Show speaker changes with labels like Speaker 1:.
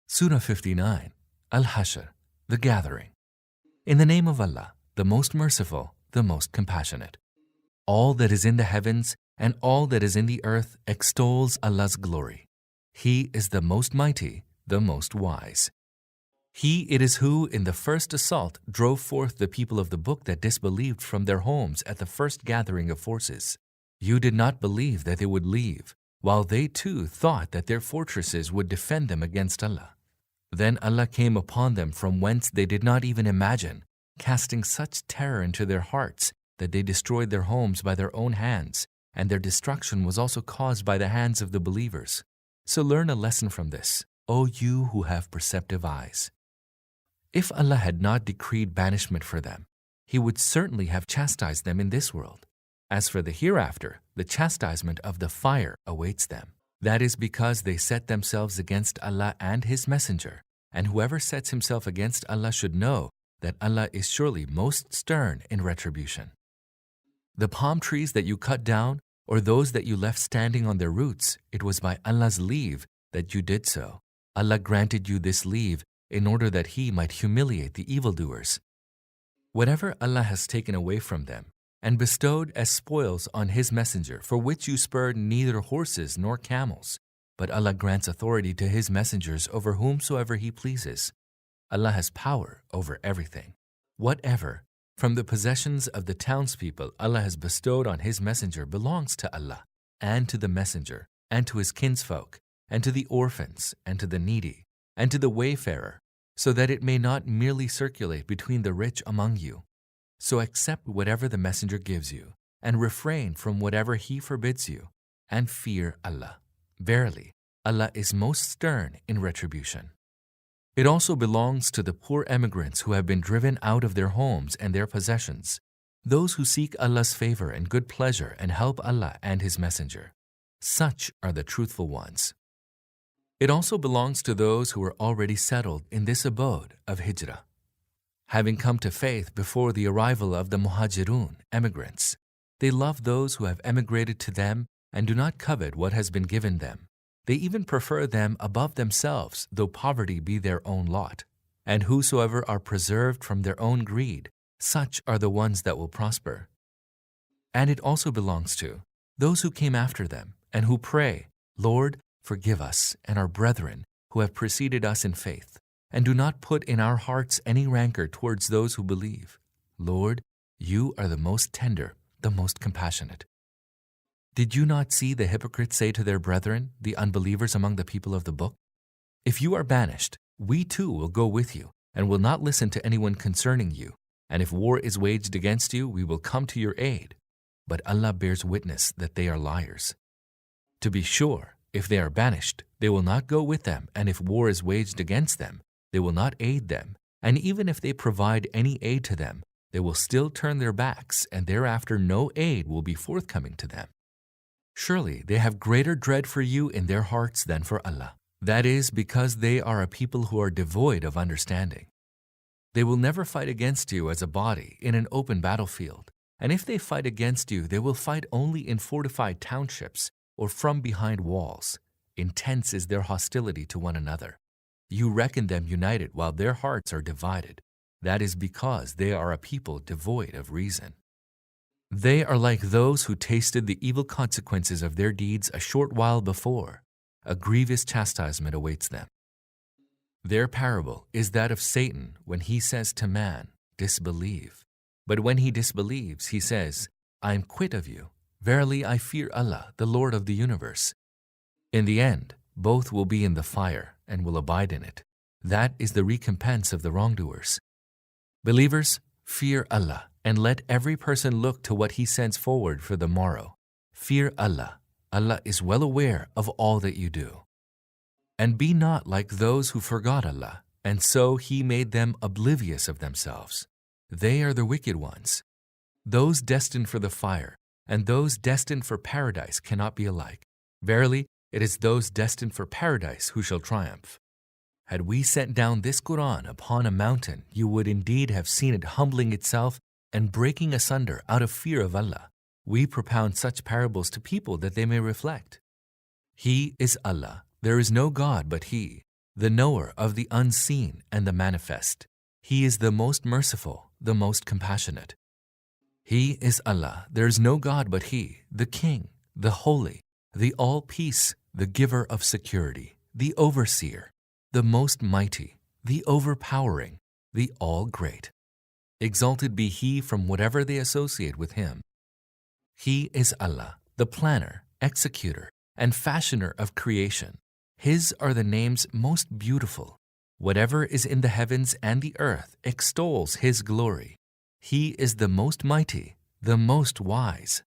Speaker 1: Surah 59, Al-Hashr, the Gathering. In the name of Allah, the most merciful, the most compassionate. All that is in the heavens and all that is in the earth extols Allah's glory. He is the most mighty, the most wise. He it is who in the first assault drove forth the people of the book that disbelieved from their homes at the first gathering of forces. You did not believe that they would leave, while they too thought that their fortresses would defend them against Allah. Then Allah came upon them from whence they did not even imagine, casting such terror into their hearts that they destroyed their homes by their own hands, and their destruction was also caused by the hands of the believers. So learn a lesson from this, O you who have perceptive eyes. If Allah had not decreed banishment for them, He would certainly have chastised them in this world. As for the hereafter, the chastisement of the fire awaits them. That is because they set themselves against Allah and His Messenger, and whoever sets himself against Allah should know that Allah is surely most stern in retribution. The palm trees that you cut down, or those that you left standing on their roots, it was by Allah's leave that you did so. Allah granted you this leave in order that He might humiliate the evildoers. Whatever Allah has taken away from them, and bestowed as spoils on His Messenger, for which you spurred neither horses nor camels, but Allah grants authority to His messengers over whomsoever He pleases. Allah has power over everything. Whatever, from the possessions of the townspeople Allah has bestowed on His Messenger belongs to Allah, and to the Messenger, and to His kinsfolk, and to the orphans, and to the needy, and to the wayfarer, so that it may not merely circulate between the rich among you. So accept whatever the Messenger gives you, and refrain from whatever he forbids you, and fear Allah. Verily, Allah is most stern in retribution. It also belongs to the poor emigrants who have been driven out of their homes and their possessions, those who seek Allah's favor and good pleasure and help Allah and His Messenger. Such are the truthful ones. It also belongs to those who are already settled in this abode of Hijrah, having come to faith before the arrival of the Muhajirun, emigrants. They love those who have emigrated to them and do not covet what has been given them. They even prefer them above themselves, though poverty be their own lot. And whosoever are preserved from their own greed, such are the ones that will prosper. And it also belongs to those who came after them and who pray, Lord, forgive us and our brethren who have preceded us in faith, and do not put in our hearts any rancor towards those who believe. Lord, you are the most tender, the most compassionate. Did you not see the hypocrites say to their brethren, the unbelievers among the people of the book? If you are banished, we too will go with you, and will not listen to anyone concerning you. And if war is waged against you, we will come to your aid. But Allah bears witness that they are liars. To be sure, if they are banished, they will not go with them, and if war is waged against them, they will not aid them, and even if they provide any aid to them, they will still turn their backs, and thereafter no aid will be forthcoming to them. Surely they have greater dread for you in their hearts than for Allah. That is because they are a people who are devoid of understanding. They will never fight against you as a body in an open battlefield, and if they fight against you, they will fight only in fortified townships or from behind walls. Intense is their hostility to one another. You reckon them united while their hearts are divided. That is because they are a people devoid of reason. They are like those who tasted the evil consequences of their deeds a short while before. A grievous chastisement awaits them. Their parable is that of Satan when he says to man, disbelieve. But when he disbelieves, he says, I am quit of you. Verily I fear Allah, the Lord of the universe. In the end, both will be in the fire and will abide in it. That is the recompense of the wrongdoers. Believers, fear Allah, and let every person look to what he sends forward for the morrow. Fear Allah. Allah is well aware of all that you do. And be not like those who forgot Allah, and so He made them oblivious of themselves. They are the wicked ones. Those destined for the fire and those destined for paradise cannot be alike. Verily, it is those destined for paradise who shall triumph. Had we sent down this Quran upon a mountain, you would indeed have seen it humbling itself and breaking asunder out of fear of Allah. We propound such parables to people that they may reflect. He is Allah. There is no God but He. the knower of the unseen and the manifest. He is the most merciful, the most compassionate. He is Allah, there is no God but He, the King, the Holy, the All-Peace, the Giver of Security, the Overseer, the Most Mighty, the Overpowering, the All-Great. Exalted be He from whatever they associate with Him. He is Allah, the Planner, Executor, and Fashioner of creation. His are the names most beautiful. Whatever is in the heavens and the earth extols His glory. He is the most mighty, the most wise.